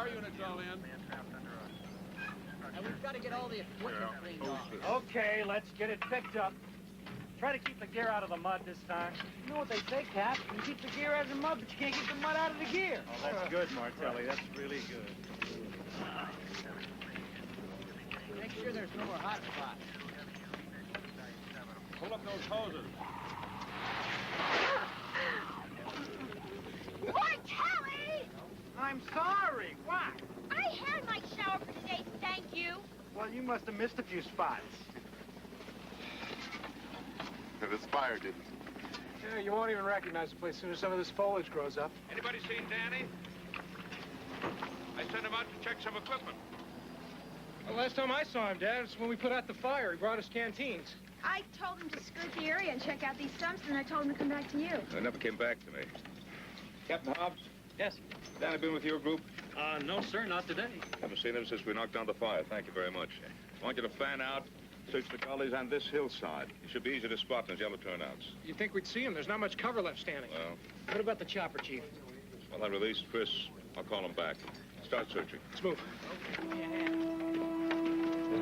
Our unit's all in. And we've got to get all the equipment cleaned off. Okay, let's get it picked up. Try to keep the gear out of the mud this time. You know what they say, Cap? You can keep the gear out of the mud, but you can't keep the mud out of the gear. Oh, that's good, Martelli. That's really good. Make sure there's no more hot spots. Pull up those hoses. Martelli! I'm sorry. Why? I had my shower for today, thank you. Well, you must have missed a few spots. This fire didn't. Yeah, you won't even recognize the place as soon as some of this foliage grows up. Anybody seen Danny? I sent him out to check some equipment. Well, last time I saw him, Dad, was when we put out the fire. He brought us canteens. I told him to skirt the area and check out these stumps, and I told him to come back to you. They never came back to me. Captain Hobbs? Yes? Danny been with your group? No, sir, not today. Haven't seen him since we knocked down the fire. Thank you very much. I want you to fan out, search the gullies on this hillside. It should be easy to spot in those yellow turnouts. You'd think we'd see him. There's not much cover left standing. Well, What about the chopper, Chief? well, I released Chris. I'll call him back. Start searching. Let's move.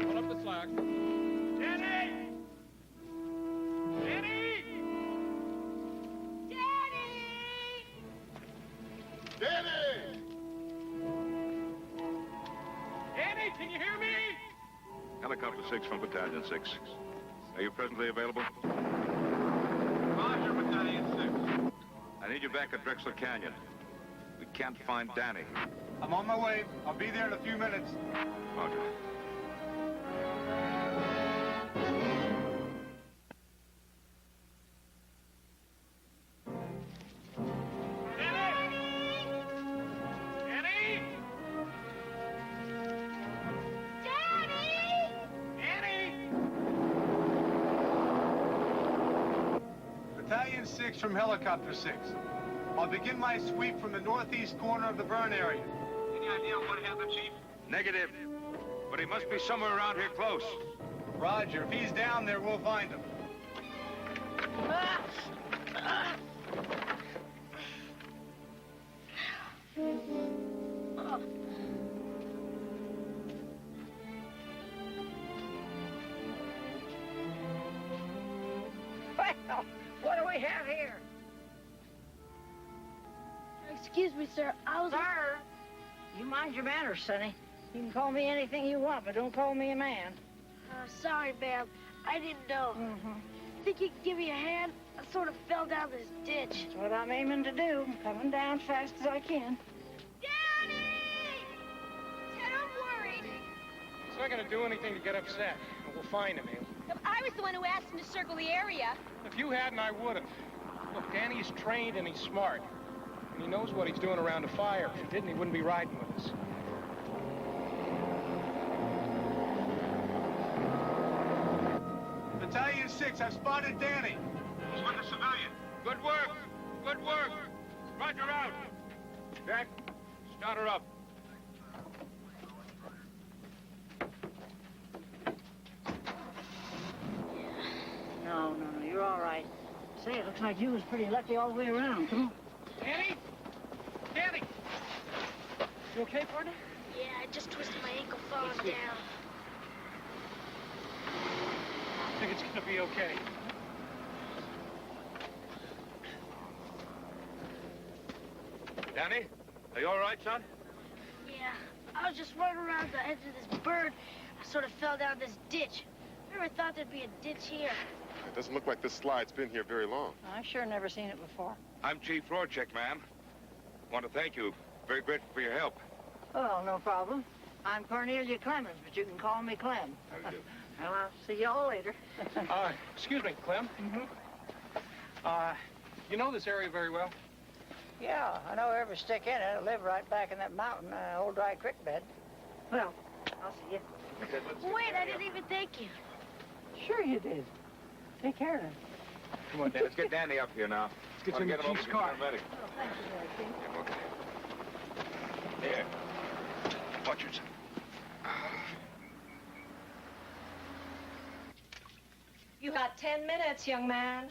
Pull up the slack. Danny! Danny! Daddy! Danny! Danny, can you hear me? Helicopter 6 from Battalion 6. Are you presently available? Roger, Battalion 6. I need you back at Drexel Canyon. We can't find Danny. I'm on my way. I'll be there in a few minutes. Roger. Battalion 6 from Helicopter 6. I'll begin my sweep from the northeast corner of the burn area. Any idea what happened, Chief? Negative. But he must be somewhere around here close. Roger. If he's down there, we'll find him. Well, what do we have here? Excuse me, sir. I was... Sir, you mind your manners, Sonny. You can call me anything you want, but don't call me a man. Sorry, ma'am. I didn't know. Think you could give me a hand? I sort of fell down this ditch. That's what I'm aiming to do. I'm coming down fast as I can. Daddy! Ted, I'm worried. He's not going to do anything to get upset. We'll find him, Hale. I was the one who asked him to circle the area. If you hadn't, I would have. Look, Danny's trained and he's smart. And he knows what he's doing around a fire. If he didn't, he wouldn't be riding with us. Battalion 6, I've spotted Danny. He's with a civilian. Good work. Good work. Roger out. Jack, start her up. No, you're all right. Say, it looks like you was pretty lucky all the way around. Come on. Danny? Danny! You okay, partner? Yeah, I just twisted my ankle falling down. I think it's gonna be okay. Danny, are you all right, son? Yeah, I was just running around the edge of this bird. I sort of fell down this ditch. Never thought there'd be a ditch here. It doesn't look like this slide's been here very long. I've sure never seen it before. I'm Chief Rorschach, ma'am. Want to thank you. Very grateful for your help. Oh, no problem. I'm Cornelia Clemens, but you can call me Clem. How do you do? Well, I'll see y'all later. Excuse me, Clem. You know this area very well? Yeah, I know every stick in it. I live right back in that mountain, old dry creek bed. Well, I'll see you. Wait, I didn't even thank you. Sure you did. Take care of him. Come on, Dan. Let's get Danny up here now. Let's get you in the Chief's car. Oh, thank you, Dad. Okay. Here. Watch yourself. You got 10 minutes, young man.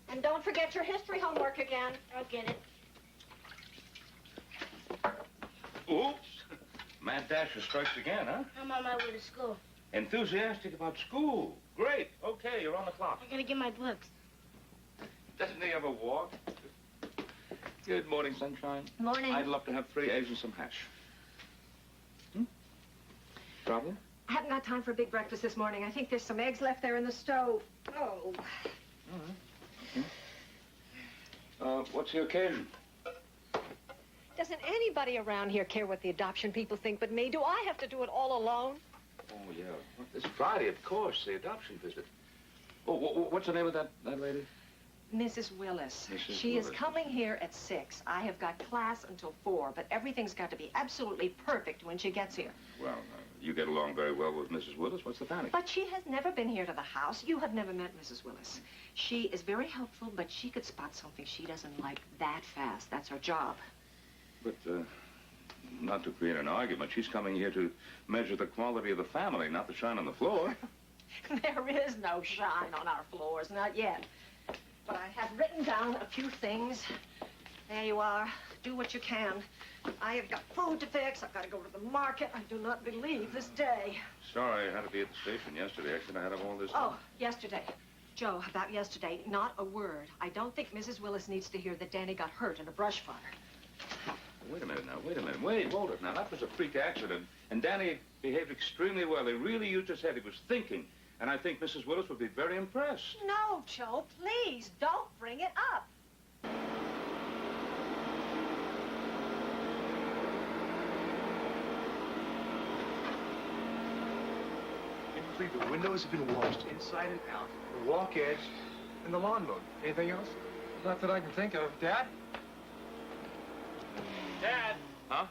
And don't forget your history homework again. I'll get it. Mad Dasher strikes again, huh? I'm on my way to school. Enthusiastic about school. Great. Okay, you're on the clock. I gotta get my books. Doesn't he ever walk? Good morning, sunshine. Morning. I'd love to have 3 eggs and some hash. Problem? I haven't got time for a big breakfast this morning. I think there's some eggs left there in the stove. Oh. All right. Okay. What's the occasion? Doesn't anybody around here care what the adoption people think but me? Do I have to do it all alone? Oh, yeah. Well, this Friday, of course, the adoption visit. Oh, what's the name of that lady? Mrs. Willis. Mrs. She Willis. is coming here at 6. I have got class until 4, but everything's got to be absolutely perfect when she gets here. Well, you get along very well with Mrs. Willis. What's the panic? But she has never been here to the house. You have never met Mrs. Willis. She is very helpful, but she could spot something she doesn't like that fast. That's her job. But, not to create an argument, she's coming here to measure the quality of the family, not the shine on the floor. There is no shine on our floors, not yet. But I have written down a few things. There you are. Do what you can. I have got food to fix. I've got to go to the market. I do not believe this day. Sorry, I had to be at the station yesterday. I should have had all this. Oh, yesterday. Joe, about yesterday, not a word. I don't think Mrs. Willis needs to hear that Danny got hurt in a brush fire. Wait a minute now, wait a minute. Wait, hold it now. That was a freak accident. And Danny behaved extremely well. He really used his head. He was thinking. And I think Mrs. Willis would be very impressed. No, Joe, please, don't bring it up. The windows have been washed inside and out, the walk edge, and the lawn mowed. Anything else? Not that I can think of. Dad? Dad? Huh?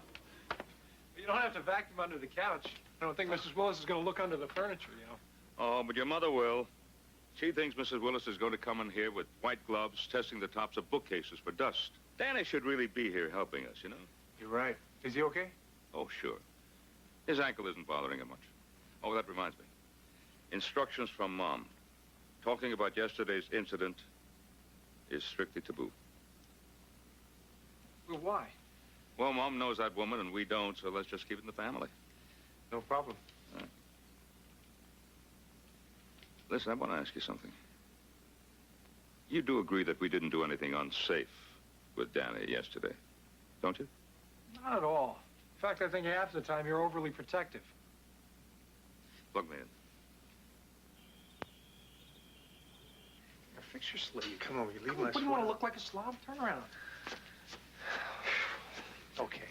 You don't have to vacuum under the couch. I don't think Mrs. Willis is going to look under the furniture, you know. Oh, but your mother will. She thinks Mrs. Willis is going to come in here with white gloves, testing the tops of bookcases for dust. Danny should really be here helping us, you know? You're right. Is he okay? Oh, sure. His ankle isn't bothering him much. Oh, that reminds me. Instructions from Mom. Talking about yesterday's incident is strictly taboo. Well, why? Well, Mom knows that woman and we don't, so let's just keep it in the family. No problem. Listen, I want to ask you something. You do agree that we didn't do anything unsafe with Danny yesterday, don't you? Not at all. In fact, I think half the time you're overly protective. Plug me in. Now, fix your sleeve. Come on, will you leave my What do you want to look like, a slob? Turn around. Okay.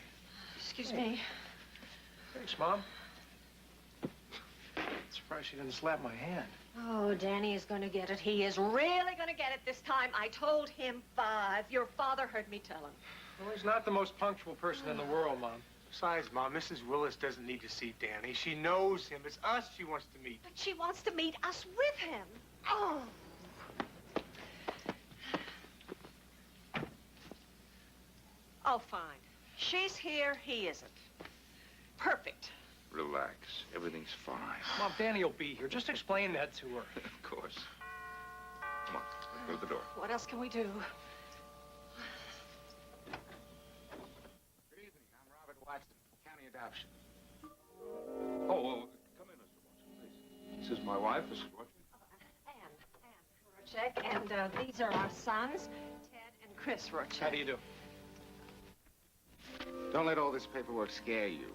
Excuse me. Thanks, Mom. Surprised she didn't slap my hand. Oh, Danny is going to get it. He is really going to get it this time. I told him 5. Your father heard me tell him. Well, he's not the most punctual person in the world, Mom. Besides, Mom, Mrs. Willis doesn't need to see Danny. She knows him. It's us she wants to meet. But she wants to meet us with him. Oh. Oh, fine. She's here, he isn't. Perfect. Relax. Everything's fine. Mom, Danny will be here. Just explain that to her. Of course. Come on, let's go to the door. What else can we do? Good evening. I'm Robert Watson, County Adoption. Oh, come in, Mr. Watson, please. This is my wife, Mrs. Watson. Ann Rorschach, and these are our sons, Ted and Chris Rorschach. How do you do? Don't let all this paperwork scare you.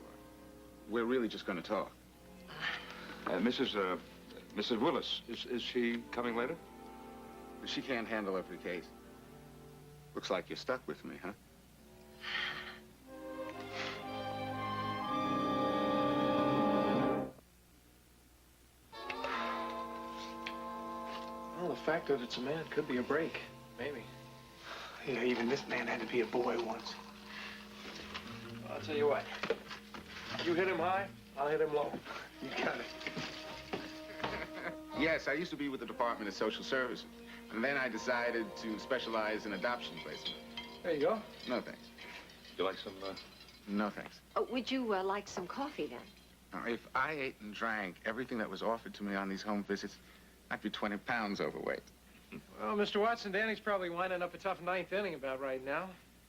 We're really just going to talk. Mrs. Willis, is she coming later? She can't handle every case. Looks like you're stuck with me, huh? Well, the fact that it's a man could be a break. Maybe. Yeah, even this man had to be a boy once. Well, I'll tell you what. You hit him high, I'll hit him low. You got it. Yes, I used to be with the Department of Social Services. And then I decided to specialize in adoption placement. There you go. No, thanks. You like some, No, thanks. Would you like some coffee, then? Now, if I ate and drank everything that was offered to me on these home visits, I'd be 20 pounds overweight. Well, Mr. Watson, Danny's probably winding up a tough 9th inning about right now.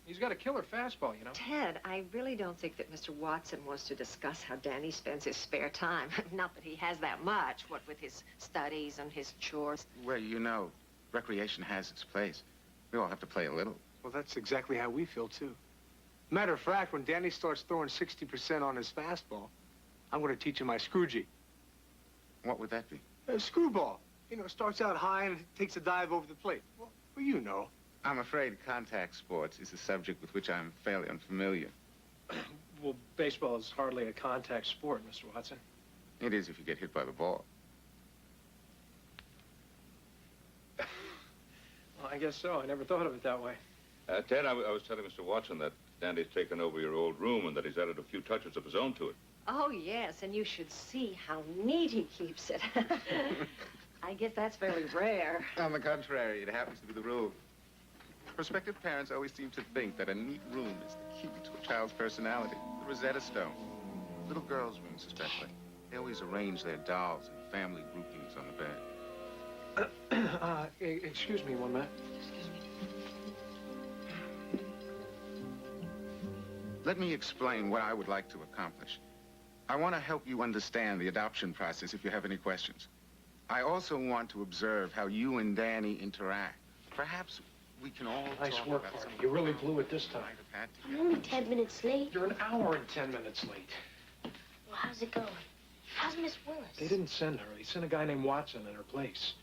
He's got a killer fastball, you know. Ted, I really don't think that Mr. Watson wants to discuss how Danny spends his spare time. Not that he has that much, what with his studies and his chores. Well, you know, recreation has its place. We all have to play a little. Well, that's exactly how we feel, too. Matter of fact, when Danny starts throwing 60% on his fastball, I'm going to teach him my screwgee. What would that be? A screwball. You know, starts out high and takes a dive over the plate. Well, you know. I'm afraid contact sports is a subject with which I'm fairly unfamiliar. Well, baseball is hardly a contact sport, Mr. Watson. It is if you get hit by the ball. Well, I guess so. I never thought of it that way. Ted, I was telling Mr. Watson that Danny's taken over your old room and that he's added a few touches of his own to it. Oh, yes, and you should see how neat he keeps it. I guess that's very rare. On the contrary, it happens to be the rule. Prospective parents always seem to think that a neat room is the key to a child's personality. The Rosetta Stone. Little girls' rooms especially. They always arrange their dolls in family groupings on the bed. Excuse me one minute. Excuse me. Let me explain what I would like to accomplish. I want to help you understand the adoption process if you have any questions. I also want to observe how you and Danny interact. Perhaps we can all Nice talk work, about Marty. something You really blew it this time. we've had I'm only 10 minutes late. You're an hour and 10 minutes late. Well, how's it going? How's Miss Willis? They didn't send her. They sent a guy named Watson in her place.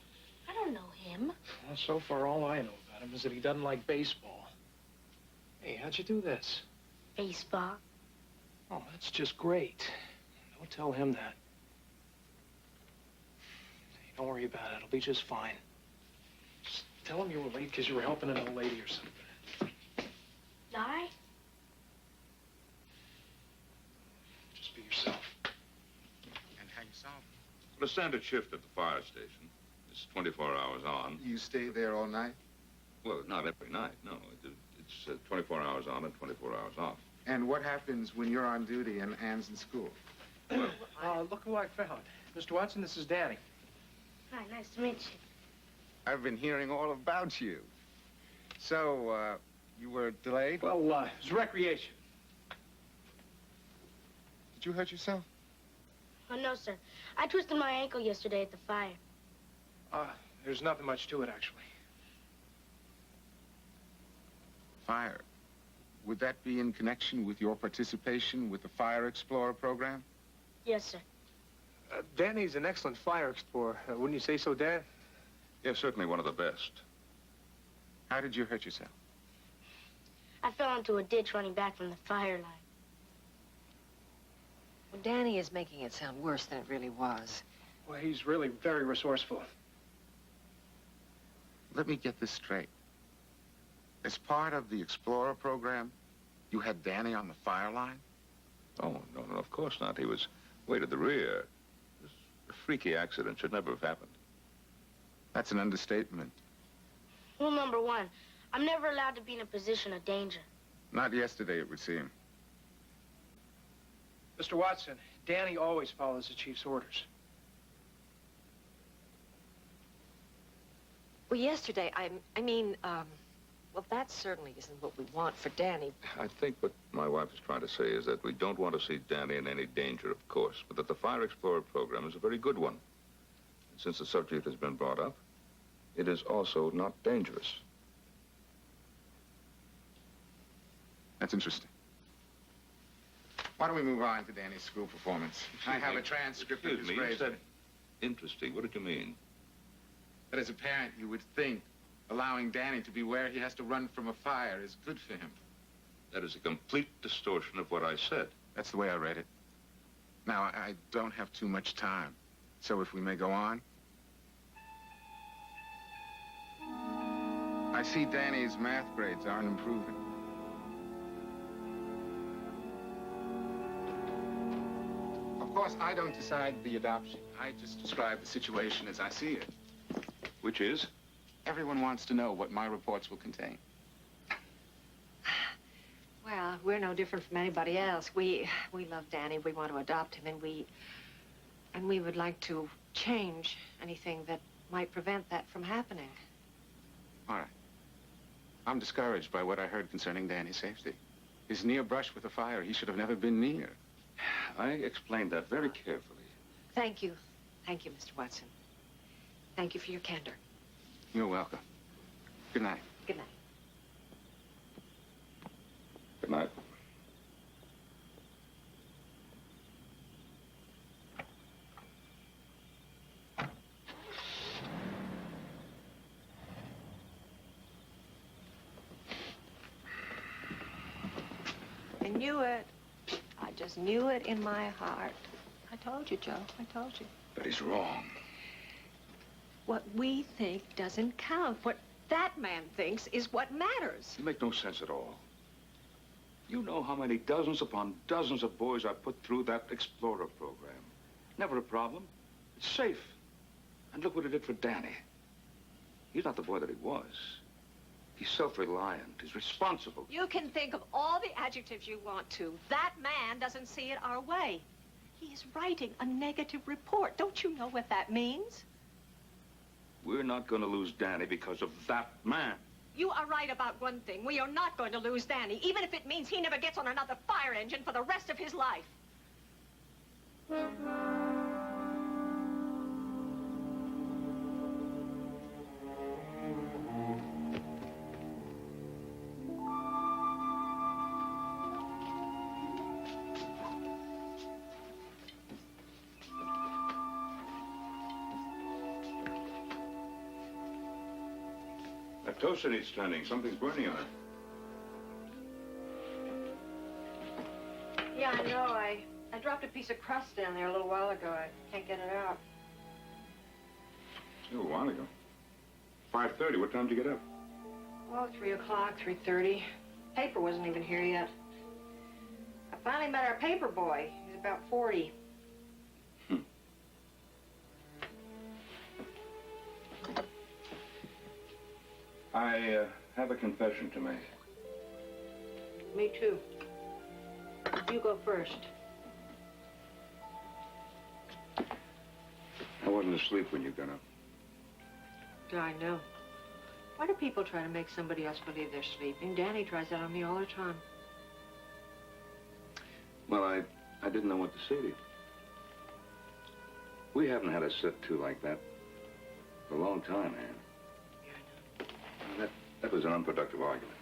I don't know him. Well, so far, all I know about him is that he doesn't like baseball. Hey, how'd you do this? Baseball. Oh, that's just great. Don't tell him that. Hey, don't worry about it. It'll be just fine. Just tell him you were late because you were helping an old lady or something. I? Just be yourself. And how you solve it. The standard shift at the fire station is 24 hours on. You stay there all night? Well, not every night, no. It's 24 hours on and 24 hours off. And what happens when you're on duty and Anne's in school? Look who I found. Mr. Watson, this is Danny. Hi, nice to meet you. I've been hearing all about you. So, you were delayed? Well, it was recreation. Did you hurt yourself? Oh, no, sir. I twisted my ankle yesterday at the fire. There's nothing much to it, actually. Fire. Would that be in connection with your participation with the Fire Explorer program? Yes, sir. Danny's an excellent fire explorer. Wouldn't you say so, Dad? Yes, certainly one of the best. How did you hurt yourself? I fell into a ditch running back from the fire line. Well, Danny is making it sound worse than it really was. Well, he's really very resourceful. Let me get this straight. As part of the Explorer program, you had Danny on the fire line? Oh, no, of course not. He was way to the rear. This freaky accident should never have happened. That's an understatement. Rule number 1, I'm never allowed to be in a position of danger. Not yesterday, it would seem. Mr. Watson, Danny always follows the chief's orders. Well, yesterday, well, that certainly isn't what we want for Danny. I think what my wife is trying to say is that we don't want to see Danny in any danger, of course, but that the Fire Explorer program is a very good one. And since the subject has been brought up, it is also not dangerous. That's interesting. Why don't we move on to Danny's school performance? I have a transcript of his Excuse me, you grades. said interesting. What did you mean? But as a parent, you would think allowing Danny to be where he has to run from a fire is good for him. That is a complete distortion of what I said. That's the way I read it. Now, I don't have too much time. So if we may go on. I see Danny's math grades aren't improving. Of course, I don't decide the adoption. I just describe the situation as I see it. Which is? Everyone wants to know what my reports will contain. Well, we're no different from anybody else. We love Danny. We want to adopt him, and we would like to change anything that might prevent that from happening. All right. I'm discouraged by what I heard concerning Danny's safety. His near brush with the fire, he should have never been near. I explained that very carefully. Thank you. Thank you, Mr. Watson. Thank you for your candor. You're welcome. Good night. Good night. Good night. I knew it. I just knew it in my heart. I told you, Joe. I told you. But he's wrong. What we think doesn't count. What that man thinks is what matters. You make no sense at all. You know how many dozens upon dozens of boys I put through that Explorer program. Never a problem. It's safe. And look what it did for Danny. He's not the boy that he was. He's self-reliant. He's responsible. You can think of all the adjectives you want to. That man doesn't see it our way. He is writing a negative report. Don't you know what that means? We're not going to lose Danny because of that man. You are right about one thing. We are not going to lose Danny, even if it means he never gets on another fire engine for the rest of his life. That toaster needs turning. Something's burning on it. Yeah, I know. I dropped a piece of crust down there a little while ago. I can't get it out. A little while ago. 5:30. What time did you get up? Oh, 3 o'clock, 3:30. Paper wasn't even here yet. I finally met our paper boy. He's about 40. I have a confession to make. Me too. You go first. I wasn't asleep when you got up. Yeah, I know. Why do people try to make somebody else believe they're sleeping? Danny tries that on me all the time. Well, I didn't know what to say to you. We haven't had a set-to like that for a long time, Ann. That was an unproductive argument.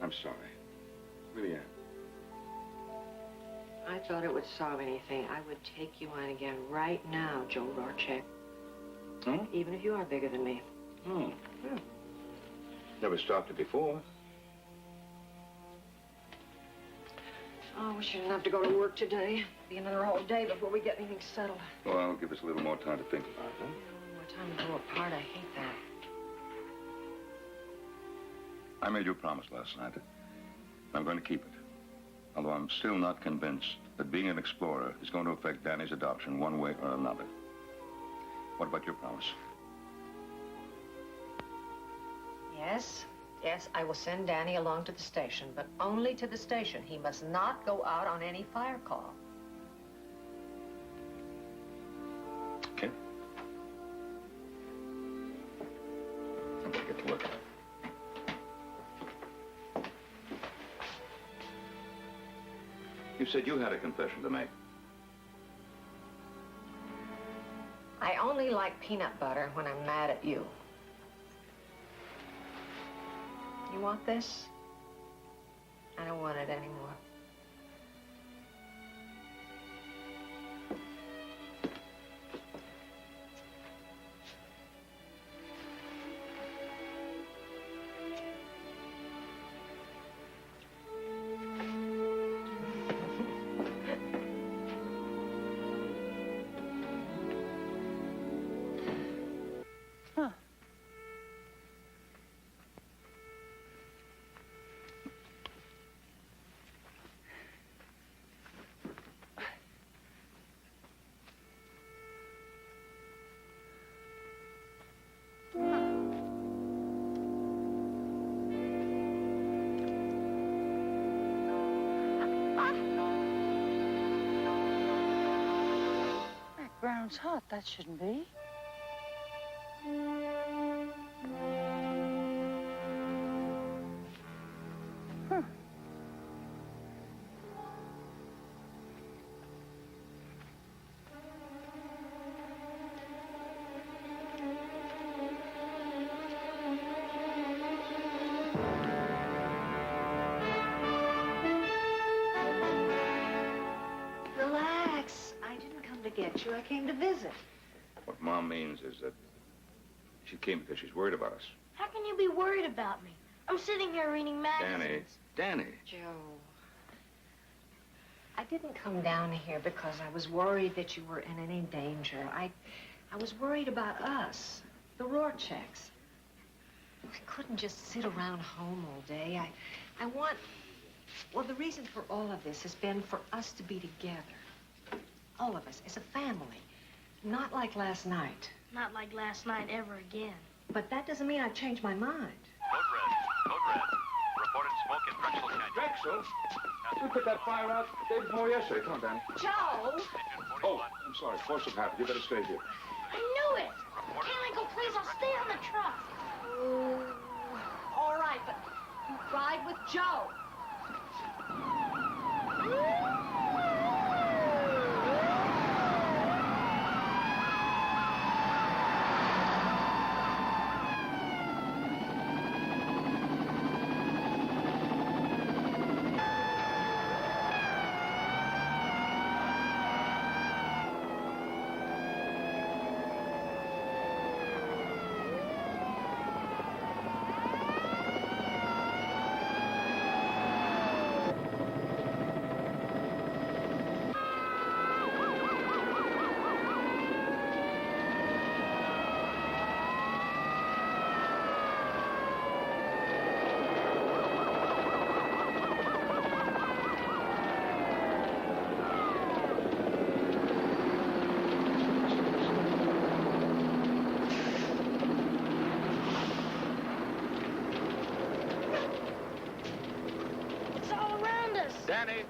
I'm sorry. Really am. I thought it would solve anything. I would take you on again right now, Joe Rorschach. Huh? Even if you are bigger than me. Oh. Yeah. Never stopped it before. Oh, we shouldn't have to go to work today. Be another whole day before we get anything settled. Well, give us a little more time to think about it, huh? More time to go apart. I hate that. I made you a promise last night. I'm going to keep it. Although I'm still not convinced that being an explorer is going to affect Danny's adoption one way or another. What about your promise? Yes, yes, I will send Danny along to the station, but only to the station. He must not go out on any fire call. Okay. I'm going to get to work. You said you had a confession to make. I only like peanut butter when I'm mad at you. You want this? I don't want it anymore. Ground's hot. That shouldn't be. expect you. I came to visit. What Mom means is that she came because she's worried about us. How can you be worried about me? I'm sitting here reading magazines. Danny. Joe, I didn't come down here because I was worried that you were in any danger. I was worried about us, the Rorschachs. I couldn't just sit around home all day. I want... Well, the reason for all of this has been for us to be together. All of us, as a family. Not like last night. Not like last night ever again. But that doesn't mean I've changed my mind. Code red. Code red. Reported smoke in Drexel Canyon. Drexel? We put that fire out the day before yesterday. Come on, Danny. Joe! Oh, I'm sorry. Force of habit. You better stay here. I knew it! Can I go, please? I'll stay on the truck. Oh, all right, but you ride with Joe. It's all around us. Danny,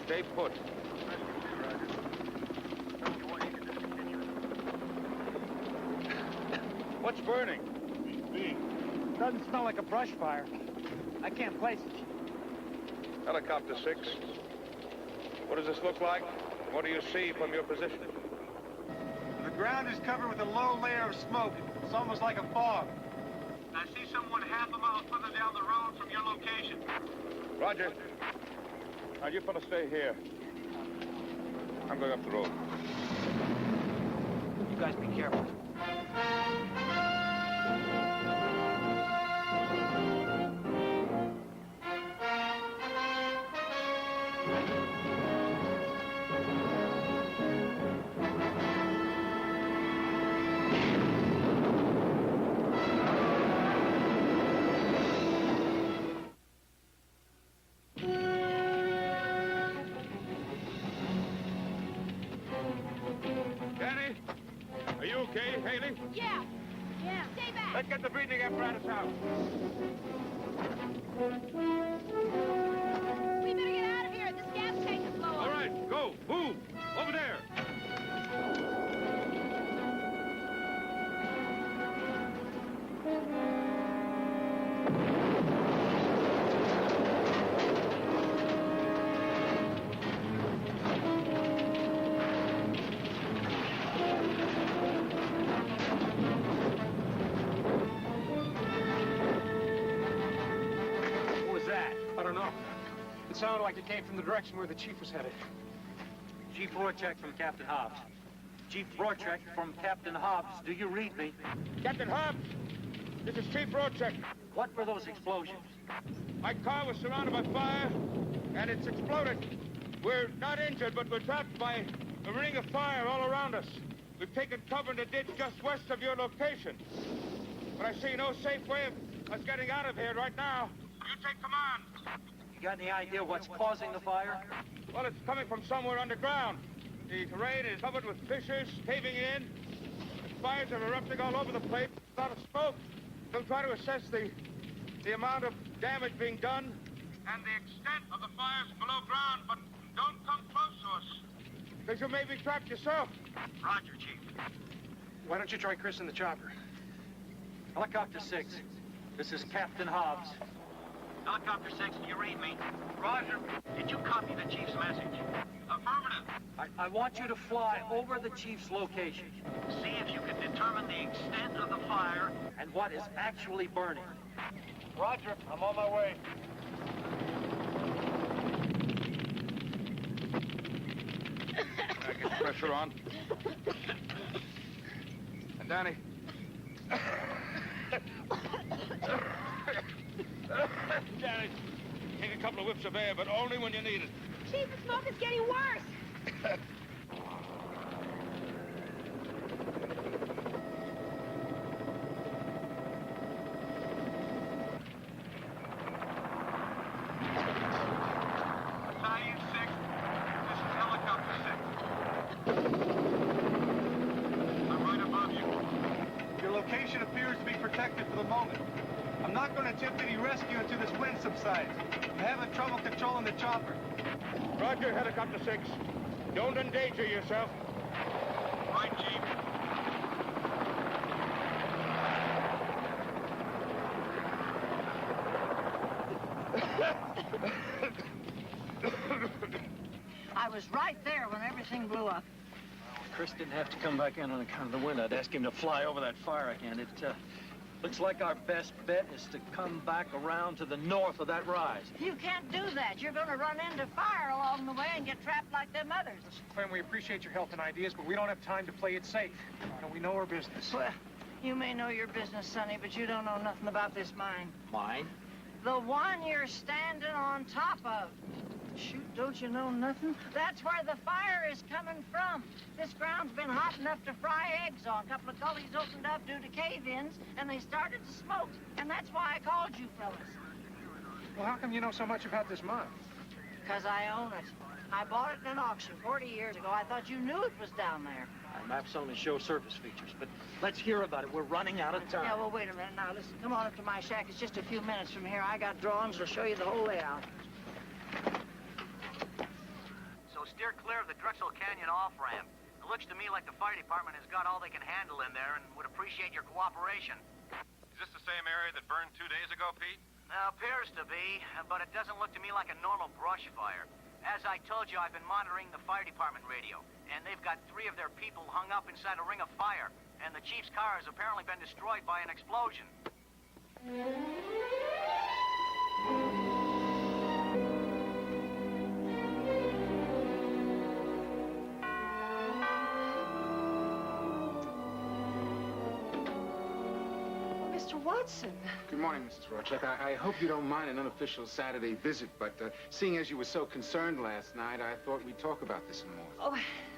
stay put. What's burning? Doesn't smell like a brush fire. I can't place it. Helicopter 6. What does this look like? What do you see from your position? The ground is covered with a low layer of smoke. It's almost like a fog. I see someone half a mile further down the road from your location. Roger. Now, you fellas stay here. I'm going up the road. You guys be careful. Danny, are you okay, Haley? Yeah. Yeah. Stay back. Let's get the breathing apparatus out. We better get out of here. This gas tank is low. All right, go. Move. Over there. What was that? I don't know. It sounded like it came from the direction where the chief was headed. Chief Rorschach from Captain Hobbs. Chief Rorschach from Captain Hobbs. Do you read me? Captain Hobbs, this is Chief Rorschach. What were those explosions? My car was surrounded by fire, and it's exploded. We're not injured, but we're trapped by a ring of fire all around us. We've taken cover in the ditch just west of your location. But I see no safe way of us getting out of here right now. You take command. You got any idea what's causing the fire? Well, it's coming from somewhere underground. The terrain is covered with fissures, caving in. The fires are erupting all over the place. A lot of smoke. We'll try to assess the amount of damage being done and the extent of the fires below ground, but don't come close to us, because you may be trapped yourself. Roger, Chief. Why don't you try Chris in the chopper? Helicopter 6. This is Captain Hobbs. Helicopter 6, do you read me? Roger. Did you copy the chief's message? Affirmative. I want you to fly over the chief's location See if you can determine the extent of the fire. and what is actually burning. Roger, I'm on my way. I get pressure pressure on. And Danny. Danny, take a couple of whiffs of air, but only when you need it. Chief, the smoke is getting worse. Battalion 6, this is Helicopter 6. I'm right above you. Your location appears to be protected for the moment. I'm not going to attempt any rescue until this wind subsides. I'm having trouble controlling the chopper. Roger, Helicopter 6. Don't endanger yourself. Right, Chief. I was right there when everything blew up. Chris didn't have to come back in on account of the wind. I'd ask him to fly over that fire again. It looks like our best bet is to come back around to the north of that rise. You can't do that. You're going to run into fire along the way and get trapped like them others. Clem, we appreciate your help and ideas, but we don't have time to play it safe. We know our business. Well, you may know your business, Sonny, but you don't know nothing about this mine. Mine? The one you're standing on top of. Shoot, don't you know nothing? That's where the fire is coming from. This ground's been hot enough to fry eggs on. A couple of gullies opened up due to cave-ins, and they started to smoke. And that's why I called you fellas. Well, how come you know so much about this mine? Because I own it. I bought it in an auction 40 years ago. I thought you knew it was down there. Our maps only show surface features, but let's hear about it. We're running out of time. Yeah, well, wait a minute now. Listen, come on up to my shack. It's just a few minutes from here. I got drawings that'll show you the whole layout. So steer clear of the Drexel Canyon off-ramp. It looks to me like the fire department has got all they can handle in there and would appreciate your cooperation. Is this the same area that burned 2 days ago, Pete? Appears to be, but it doesn't look to me like a normal brush fire. As I told you, I've been monitoring the fire department radio, and they've got 3 of their people hung up inside a ring of fire, and the chief's car has apparently been destroyed by an explosion. Mr. Watson. Good morning, Mrs. Rorschach. I hope you don't mind an unofficial Saturday visit, but seeing as you were so concerned last night, I thought we'd talk about this more.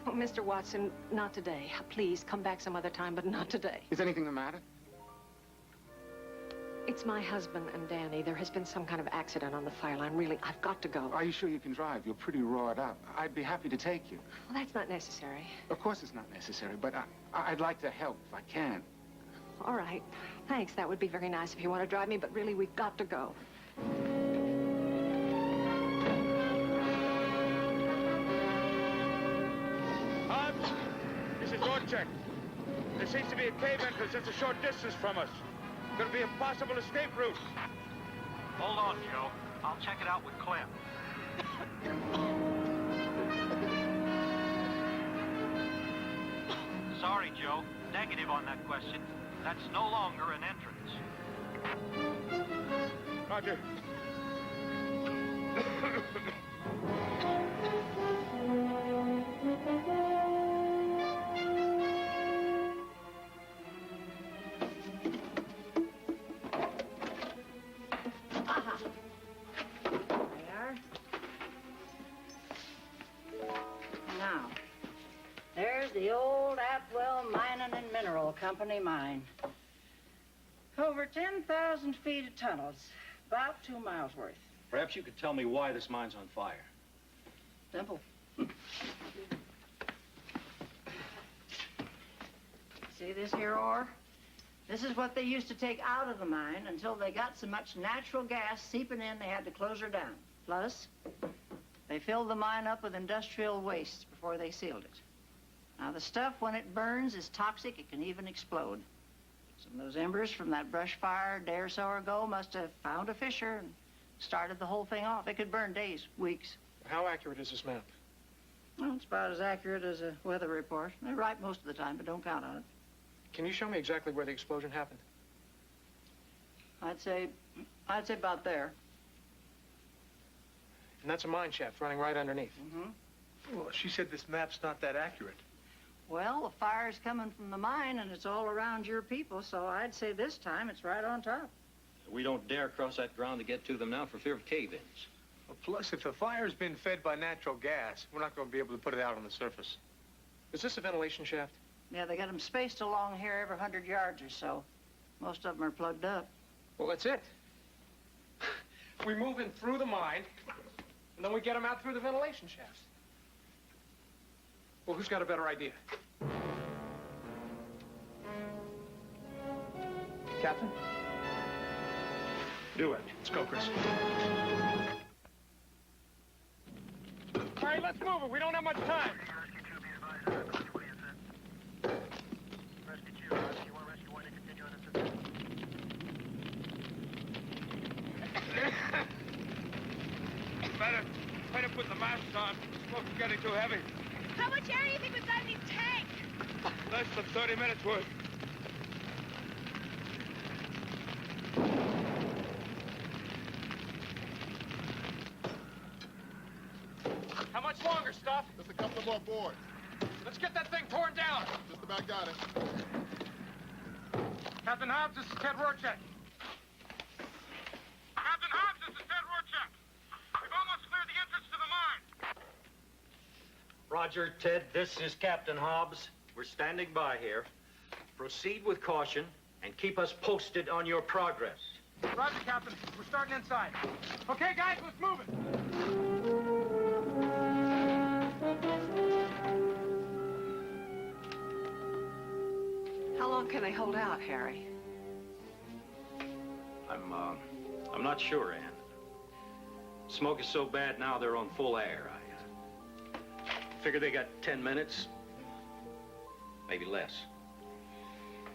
Oh, Mr. Watson, not today. Please, come back some other time, but not today. Is anything the matter? It's my husband and Danny. There has been some kind of accident on the fire line. Really, I've got to go. Are you sure you can drive? You're pretty wrought up. I'd be happy to take you. Well, that's not necessary. Of course it's not necessary, but I'd like to help if I can. All right. Thanks. That would be very nice if you want to drive me, but really, we've got to go. Hobbs, this is Rorschach. There seems to be a cave entrance just a short distance from us. Could be a possible escape route. Hold on, Joe. I'll check it out with Clem. Sorry, Joe. Negative on that question. That's no longer an entrance. Roger. Now, there's the old Atwell Mining and Mineral Company mine. Over 10,000 feet of tunnels, about 2 miles worth. Perhaps you could tell me why this mine's on fire. Simple. See this here ore? This is what they used to take out of the mine until they got so much natural gas seeping in they had to close her down. Plus, they filled the mine up with industrial waste before they sealed it. Now, the stuff, when it burns, is toxic. It can even explode. Some of those embers from that brush fire a day or so ago must have found a fissure and started the whole thing off. It could burn days, weeks. How accurate is this map? Well, it's about as accurate as a weather report. They're right most of the time, but don't count on it. Can you show me exactly where the explosion happened? I'd say about there. And that's a mine shaft running right underneath. Mm-hmm. Well, she said this map's not that accurate. Well, the fire's coming from the mine, and it's all around your people, so I'd say this time it's right on top. We don't dare cross that ground to get to them now for fear of cave-ins. Well, plus, if the fire's been fed by natural gas, we're not going to be able to put it out on the surface. Is this a ventilation shaft? Yeah, they got them spaced along here every 100 yards or so. Most of them are plugged up. Well, that's it. We move in through the mine, and then we get them out through the ventilation shafts. Well, who's got a better idea? Captain? Do it. Let's go, Chris. All right, let's move it. We don't have much time. Better put the masks on. Smoke's getting too heavy. How much air do you think we've got in these tanks? Less than 30 minutes worth. How much longer, Stuff? Just a couple more boards. Let's get that thing torn down. Just about got it. Captain Hobbs, this is Ted Rorschach. Captain Hobbs, this is Ted Rorschach. We've almost cleared the entrance to the mine. Roger, Ted, this is Captain Hobbs. We're standing by here. Proceed with caution and keep us posted on your progress. Roger, Captain. We're starting inside. Okay, guys, let's move it. How long can they hold out, Harry? I'm not sure, Ann. Smoke is so bad now they're on full air. I figure they got 10 minutes, maybe less.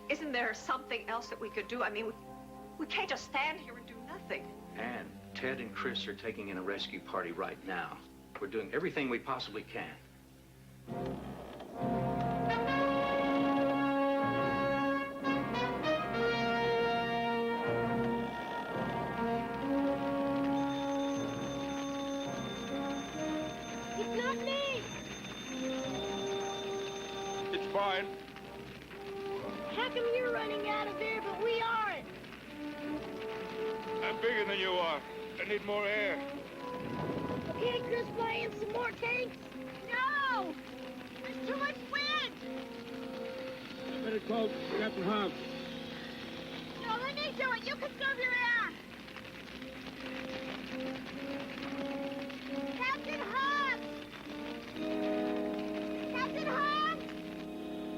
Isn't there something else that we could do? I mean, we can't just stand here and do nothing. Ann, Ted and Chris are taking in a rescue party right now. We're doing everything we possibly can. It's not me. It's fine. How come you're running out of air, but we aren't? I'm bigger than you are. I need more air. Can't Chris buy in some more tanks? No! There's too much wind! Better call Captain Hobbs. No, let me do it. You conserve your air. Captain Hobbs! Captain Hobbs!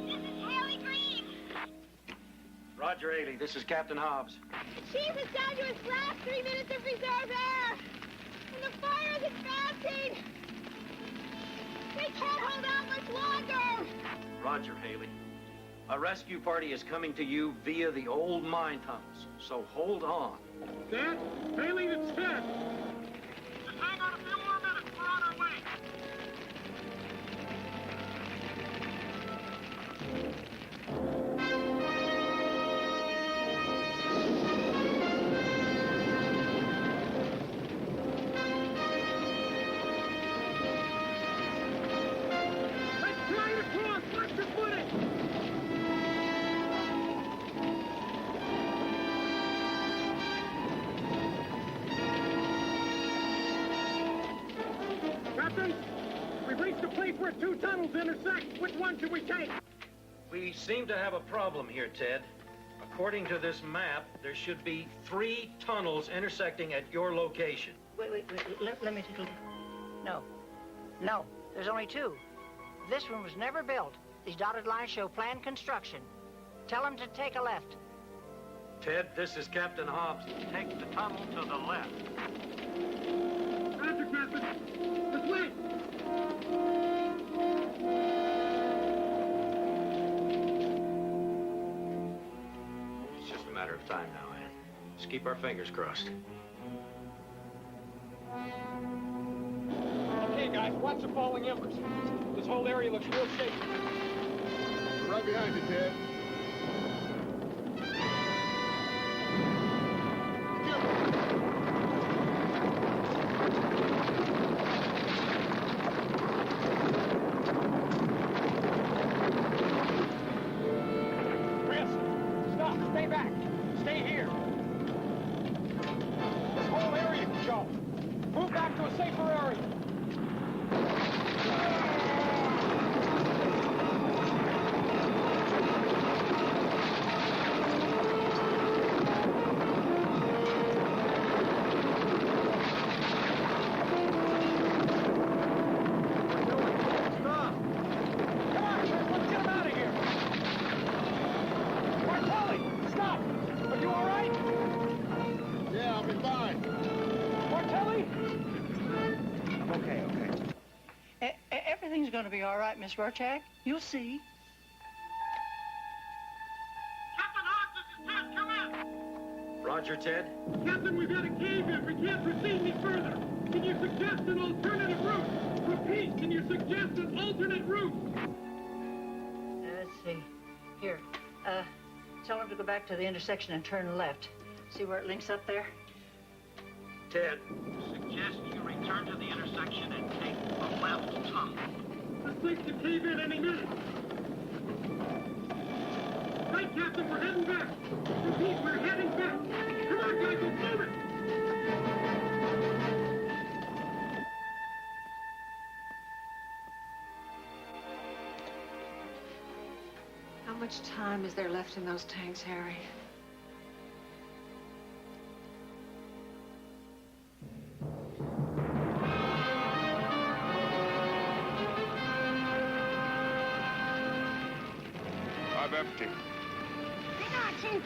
This is Haley Green. Roger, Ailey, this is Captain Hobbs. The chief is down to his last 3 minutes of reserve air. And the fire is advancing. We can't hold out much longer. Roger, Haley. A rescue party is coming to you via the old mine tunnels, so hold on. Dad? Haley, it's Ted. Just hang on a few more minutes. We're on our way. Let's try to cross. Watch your footing. Captain, we've reached a place where two tunnels intersect. Which one should we take? We seem to have a problem here, Ted. According to this map, there should be 3 tunnels intersecting at your location. Wait. Let me take a look. No. There's only 2. This one was never built. These dotted lines show planned construction. Tell them to take a left. Ted, this is Captain Hobbs. Take the tunnel to the left. Roger, Captain. This way. It's just a matter of time now, Ann. Just keep our fingers crossed. Okay, guys, watch the falling embers. This whole area looks real shaky. We're right behind you, Ted. Everything's going to be all right, Miss Rorschach. You'll see. Captain Hobbs, this is Ted. Come in. Roger, Ted. Captain, we've got a cave-in. We can't proceed any further. Can you suggest an alternative route? Repeat, can you suggest an alternate route? Let's see. Here. Tell them to go back to the intersection and turn left. See where it links up there? Ted. Suggest you return to the intersection and take the left tunnel. This place could cave in any minute. Right, Captain, we're heading back. Repeat, we're heading back. Come on, guys, let's move it. How much time is there left in those tanks, Harry? I'm empty. Hang on, Chief.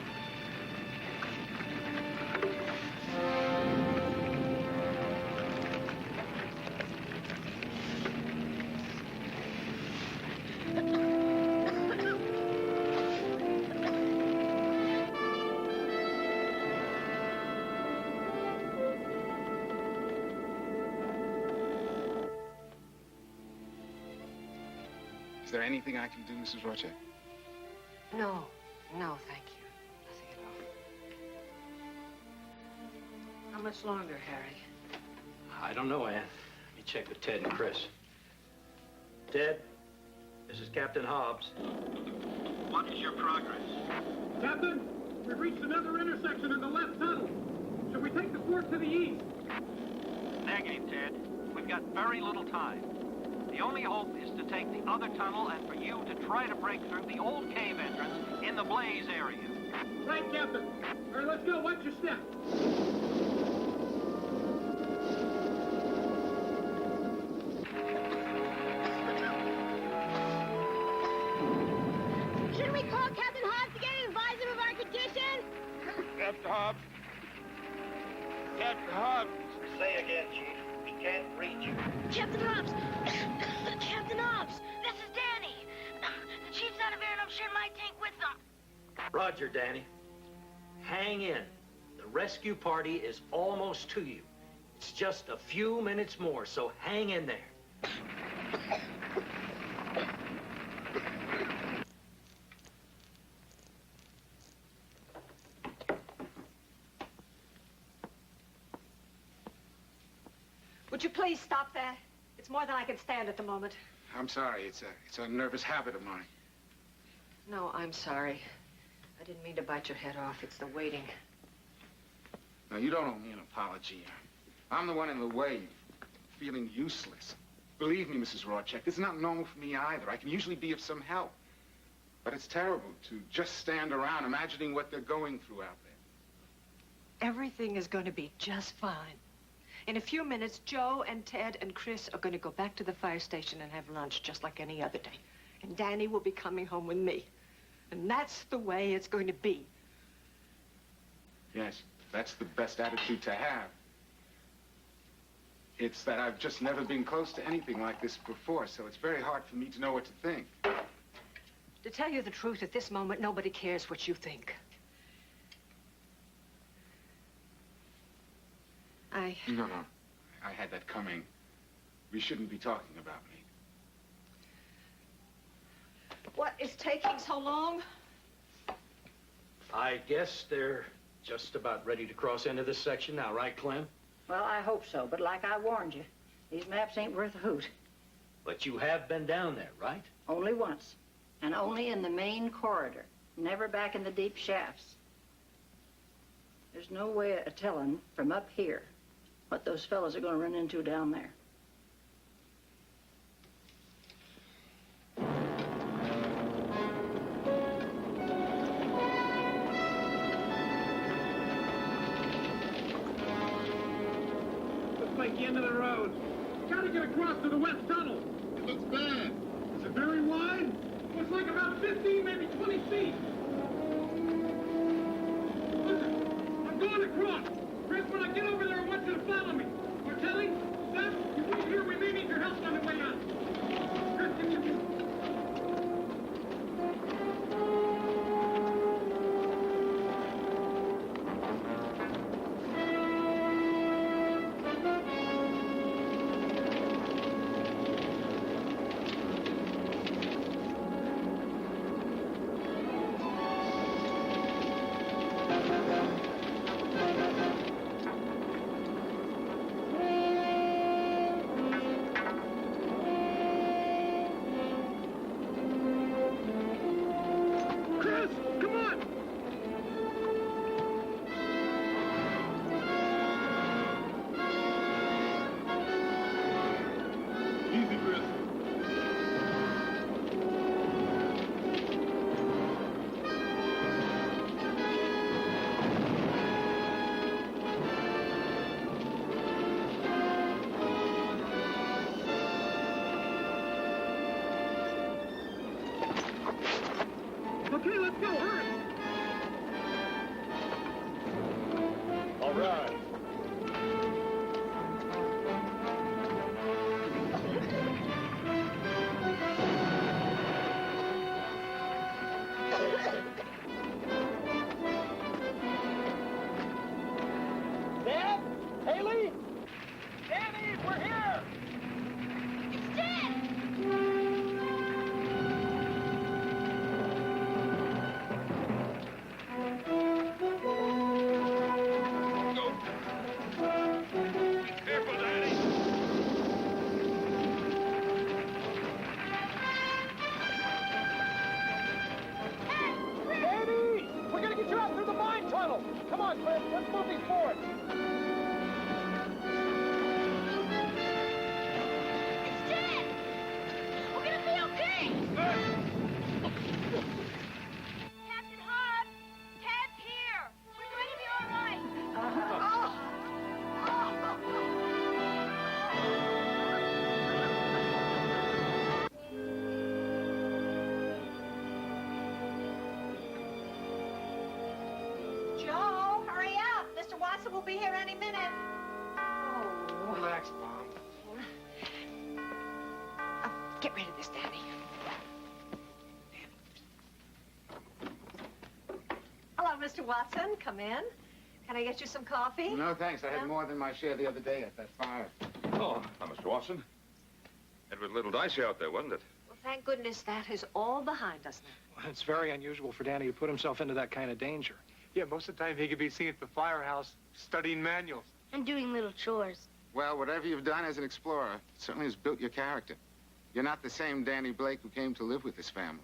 Is there anything I can do, Mrs. Roche? No, thank you. Nothing at all. How much longer, Harry? I don't know, Ann. Let me check with Ted and Chris. Ted, this is Captain Hobbs. What is your progress? Captain, we've reached another intersection in the left tunnel. Should we take the fork to the east? Negative, Ted. We've got very little time. The only hope is to take the other tunnel and for you to try to break through the old cave entrance in the Blaze area. Right, Captain. All right, let's go. Watch your step. Should we call Captain Hobbs again and advise him of our condition? Captain Hobbs. Captain Hobbs. Say again, Chief. We can't reach you. Captain Hobbs! Captain Hobbs! This is Danny! The Chief's out of here and I'm sharing my tank with them. Roger, Danny. Hang in. The rescue party is almost to you. It's just a few minutes more, so hang in there. Would you please stop that? It's more than I can stand at the moment. I'm sorry. It's a nervous habit of mine. No, I'm sorry. I didn't mean to bite your head off. It's the waiting. No, you don't owe me an apology. I'm the one in the way, feeling useless. Believe me, Mrs. Rorschach, this is not normal for me either. I can usually be of some help. But it's terrible to just stand around imagining what they're going through out there. Everything is going to be just fine. In a few minutes, Joe and Ted and Chris are going to go back to the fire station and have lunch just like any other day. And Danny will be coming home with me. And that's the way it's going to be. Yes, that's the best attitude to have. It's that I've just never been close to anything like this before, so it's very hard for me to know what to think. To tell you the truth, at this moment, nobody cares what you think. No. I had that coming. We shouldn't be talking about me. What is taking so long? I guess they're just about ready to cross into this section now, right, Clem? Well, I hope so, but like I warned you, these maps ain't worth a hoot. But you have been down there, right? Only once, and only in the main corridor, never back in the deep shafts. There's no way of telling from up here what those fellas are going to run into down there. Looks like the end of the road. Gotta get across to the west tunnel. It looks bad. Is it very wide? Looks like about 15, maybe 20 feet. Listen, I'm going across. Chris, when I get over there, I want you to follow me. Martelli, Steph, you wait here. We may need your help on the way out. Okay, let's go. Hurry. All right. Dad? Haley? Danny, we're here! It's dead! Careful, Danny. Danny! We're gonna get you out through the mine tunnel! Come on, Cliff, let's move these boards. It's dead! We're gonna be okay! Captain Hobbs! Ted's here! We're going to be all right! Joe, hurry up. Mr. Watson will be here any minute. Oh. Relax, Mom. Get rid of this, Danny. Hello, Mr. Watson. Come in. Can I get you some coffee? No, thanks. I had more than my share the other day at that fire. Oh, now, Mr. Watson. It was a little dicey out there, wasn't it? Well, thank goodness that is all behind us now. Well, it's very unusual for Danny to put himself into that kind of danger. Yeah, most of the time he could be seen at the firehouse studying manuals. And doing little chores. Well, whatever you've done as an explorer, it certainly has built your character. You're not the same Danny Blake who came to live with his family.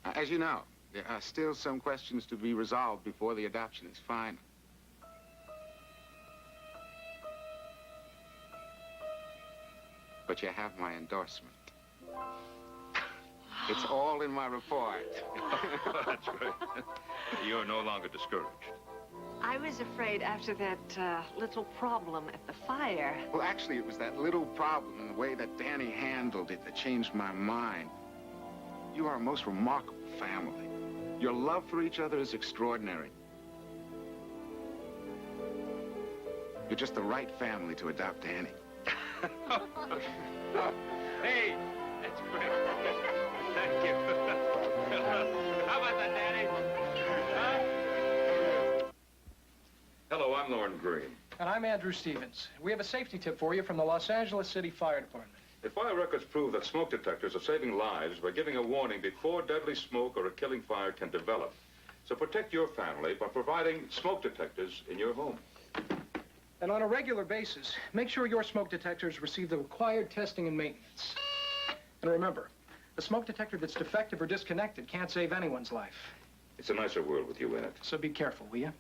As you know, there are still some questions to be resolved before the adoption is final. But you have my endorsement. It's all in my report. That's great. You're no longer discouraged. I was afraid after that little problem at the fire. Well, actually, it was that little problem and the way that Danny handled it that changed my mind. You are a most remarkable family. Your love for each other is extraordinary. You're just the right family to adopt Danny. Hey, that's great. Thank you. How about that, Danny? Huh? Hello, I'm Lauren Green. And I'm Andrew Stevens. We have a safety tip for you from the Los Angeles City Fire Department. If fire records prove that smoke detectors are saving lives by giving a warning before deadly smoke or a killing fire can develop. So protect your family by providing smoke detectors in your home. And on a regular basis, make sure your smoke detectors receive the required testing and maintenance. And remember, a smoke detector that's defective or disconnected can't save anyone's life. It's a nicer world with you in it. So be careful, will you?